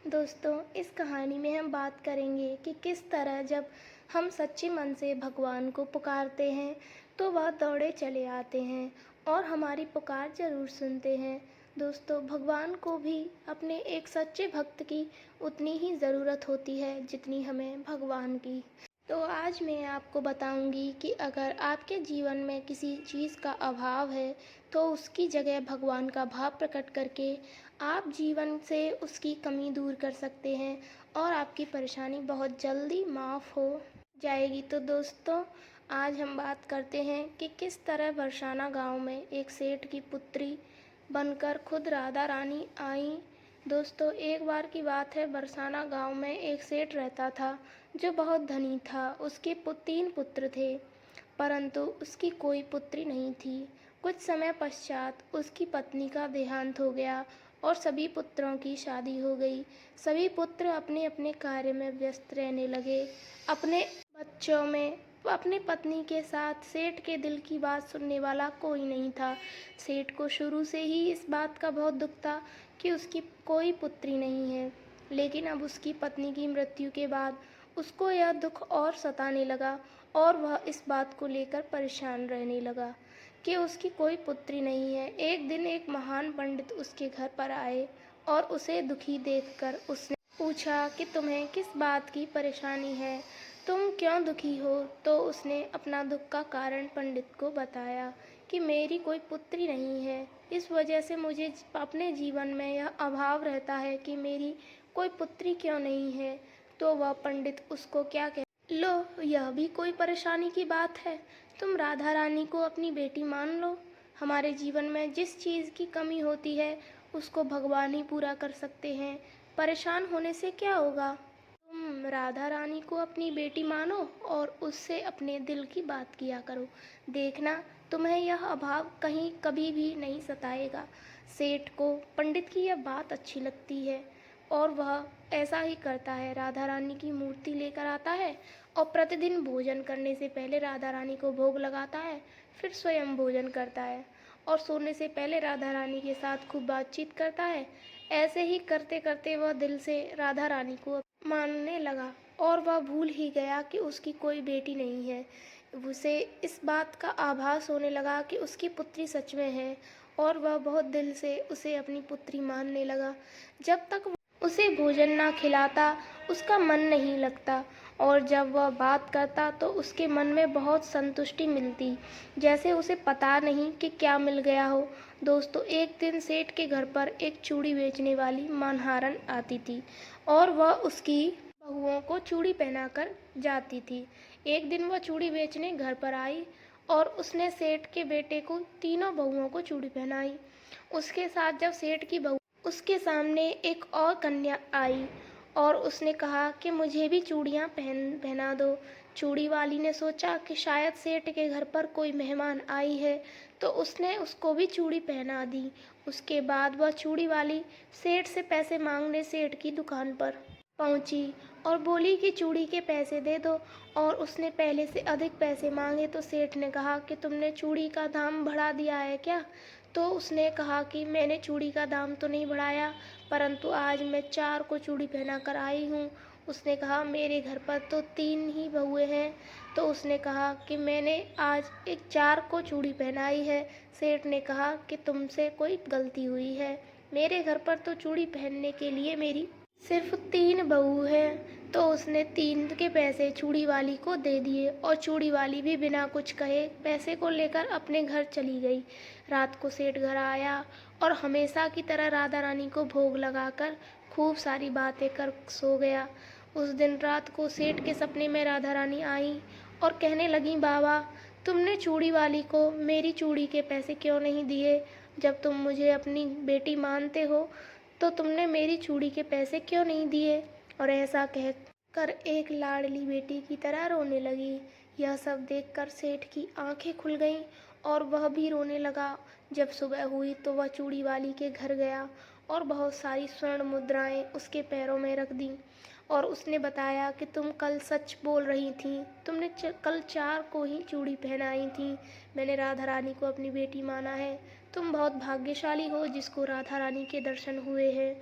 दोस्तों, इस कहानी में हम बात करेंगे कि किस तरह जब हम सच्चे मन से भगवान को पुकारते हैं तो वह दौड़े चले आते हैं और हमारी पुकार ज़रूर सुनते हैं। दोस्तों, भगवान को भी अपने एक सच्चे भक्त की उतनी ही ज़रूरत होती है जितनी हमें भगवान की। तो आज मैं आपको बताऊंगी कि अगर आपके जीवन में किसी चीज़ का अभाव है तो उसकी जगह भगवान का भाव प्रकट करके आप जीवन से उसकी कमी दूर कर सकते हैं और आपकी परेशानी बहुत जल्दी माफ़ हो जाएगी। तो दोस्तों, आज हम बात करते हैं कि किस तरह बरसाना गांव में एक सेठ की पुत्री बनकर खुद राधा रानी आई। दोस्तों, एक बार की बात है, बरसाना गांव में एक सेठ रहता था जो बहुत धनी था। उसके 3 पुत्र थे, परंतु उसकी कोई पुत्री नहीं थी। कुछ समय पश्चात उसकी पत्नी का देहांत हो गया और सभी पुत्रों की शादी हो गई। सभी पुत्र अपने अपने कार्य में व्यस्त रहने लगे। अपने बच्चों में अपनी पत्नी के साथ सेठ के दिल की बात सुनने वाला कोई नहीं था। सेठ को शुरू से ही इस बात का बहुत दुख था कि उसकी कोई पुत्री नहीं है, लेकिन अब उसकी पत्नी की मृत्यु के बाद उसको यह दुख और सताने लगा और वह इस बात को लेकर परेशान रहने लगा कि उसकी कोई पुत्री नहीं है। एक दिन एक महान पंडित उसके घर पर आए और उसे दुखी देखकर उसने पूछा कि तुम्हें किस बात की परेशानी है, तुम क्यों दुखी हो। तो उसने अपना दुख का कारण पंडित को बताया कि मेरी कोई पुत्री नहीं है, इस वजह से मुझे अपने जीवन में यह अभाव रहता है कि मेरी कोई पुत्री क्यों नहीं है। तो वह पंडित उसको क्या कह लो, यह भी कोई परेशानी की बात है। तुम राधा रानी को अपनी बेटी मान लो। हमारे जीवन में जिस चीज़ की कमी होती है उसको भगवान ही पूरा कर सकते हैं। परेशान होने से क्या होगा। तुम राधा रानी को अपनी बेटी मानो और उससे अपने दिल की बात किया करो। देखना, तुम्हें यह अभाव कहीं कभी भी नहीं सताएगा। सेठ को पंडित की यह बात अच्छी लगती है और वह ऐसा ही करता है। राधा रानी की मूर्ति लेकर आता है और प्रतिदिन भोजन करने से पहले राधा रानी को भोग लगाता है, फिर स्वयं भोजन करता है और सोने से पहले राधा रानी के साथ खूब बातचीत करता है। ऐसे ही करते करते वह दिल से राधा रानी को मानने लगा और वह भूल ही गया कि उसकी कोई बेटी नहीं है। उसे इस बात का आभास होने लगा कि उसकी पुत्री सच में है और वह बहुत दिल से उसे अपनी पुत्री मानने लगा। जब तक उसे भोजन ना खिलाता उसका मन नहीं लगता और जब वह बात करता तो उसके मन में बहुत संतुष्टि मिलती, जैसे उसे पता नहीं कि क्या मिल गया हो। दोस्तों, एक दिन सेठ के घर पर एक चूड़ी बेचने वाली मानहारन आती थी और वह उसकी बहुओं को चूड़ी पहनाकर जाती थी। एक दिन वह चूड़ी बेचने घर पर आई और उसने सेठ के बेटे को तीनों बहुओं को चूड़ी पहनाई। उसके साथ जब सेठ की बहू उसके सामने एक और कन्या आई और उसने कहा कि मुझे भी चूड़ियाँ पहना दो। चूड़ी वाली ने सोचा कि शायद सेठ के घर पर कोई मेहमान आई है, तो उसने उसको भी चूड़ी पहना दी। उसके बाद वह चूड़ी वाली सेठ से पैसे मांगने सेठ की दुकान पर पहुंची और बोली कि चूड़ी के पैसे दे दो, और उसने पहले से अधिक पैसे मांगे तो सेठ ने कहा कि तुमने चूड़ी का दाम बढ़ा दिया है क्या। तो उसने कहा कि मैंने चूड़ी का दाम तो नहीं बढ़ाया, परंतु आज मैं 4 को चूड़ी पहना कर आई हूँ। उसने कहा मेरे घर पर तो 3 ही बहुएं हैं। तो उसने कहा कि मैंने आज एक 4 को चूड़ी पहनाई है। सेठ ने कहा कि तुमसे कोई गलती हुई है, मेरे घर पर तो चूड़ी पहनने के लिए मेरी सिर्फ 3 बहू है। तो उसने 3 के पैसे चूड़ी वाली को दे दिए और चूड़ी वाली भी बिना कुछ कहे पैसे को लेकर अपने घर चली गई। रात को सेठ घर आया और हमेशा की तरह राधा रानी को भोग लगाकर खूब सारी बातें कर सो गया। उस दिन रात को सेठ के सपने में राधा रानी आई और कहने लगी, बाबा, तुमने चूड़ी वाली को मेरी चूड़ी के पैसे क्यों नहीं दिए। जब तुम मुझे अपनी बेटी मानते हो तो तुमने मेरी चूड़ी के पैसे क्यों नहीं दिए। और ऐसा कहकर एक लाडली बेटी की तरह रोने लगी। यह सब देखकर सेठ की आंखें खुल गईं और वह भी रोने लगा। जब सुबह हुई तो वह चूड़ी वाली के घर गया और बहुत सारी स्वर्ण मुद्राएं उसके पैरों में रख दी और उसने बताया कि तुम कल सच बोल रही थी, तुमने कल 4 को ही चूड़ी पहनाई थी। मैंने राधा रानी को अपनी बेटी माना है। तुम बहुत भाग्यशाली हो जिसको राधा रानी के दर्शन हुए हैं।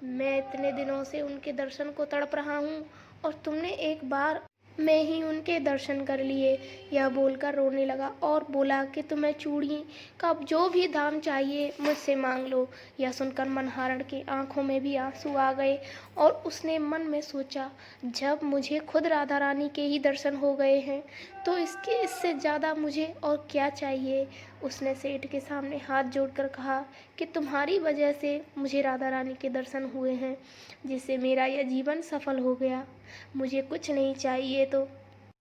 मैं इतने दिनों से उनके दर्शन को तड़प रहा हूँ और तुमने एक बार में ही उनके दर्शन कर लिए। यह बोलकर रोने लगा और बोला कि तुम्हें चूड़ी का जो भी दाम चाहिए मुझसे मांग लो। यह सुनकर मनहारण की आंखों में भी आंसू आ गए और उसने मन में सोचा, जब मुझे खुद राधा रानी के ही दर्शन हो गए हैं तो इससे ज़्यादा मुझे और क्या चाहिए। उसने सेठ के सामने हाथ जोड़कर कहा कि तुम्हारी वजह से मुझे राधा रानी के दर्शन हुए हैं, जिससे मेरा यह जीवन सफल हो गया। मुझे कुछ नहीं चाहिए। तो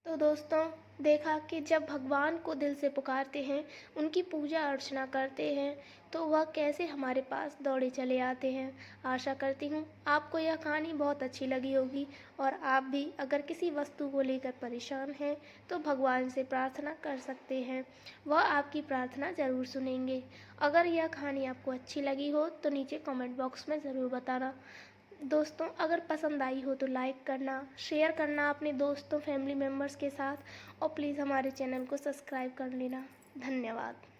दोस्तों, देखा कि जब भगवान को दिल से पुकारते हैं, उनकी पूजा अर्चना करते हैं, तो वह कैसे हमारे पास दौड़े चले आते हैं। आशा करती हूँ आपको यह कहानी बहुत अच्छी लगी होगी और आप भी अगर किसी वस्तु को लेकर परेशान हैं तो भगवान से प्रार्थना कर सकते हैं, वह आपकी प्रार्थना ज़रूर सुनेंगे। अगर यह कहानी आपको अच्छी लगी हो तो नीचे कमेंट बॉक्स में ज़रूर बताना। दोस्तों, अगर पसंद आई हो तो लाइक करना, शेयर करना अपने दोस्तों फैमिली मेम्बर्स के साथ और प्लीज़ हमारे चैनल को सब्सक्राइब कर लेना। धन्यवाद।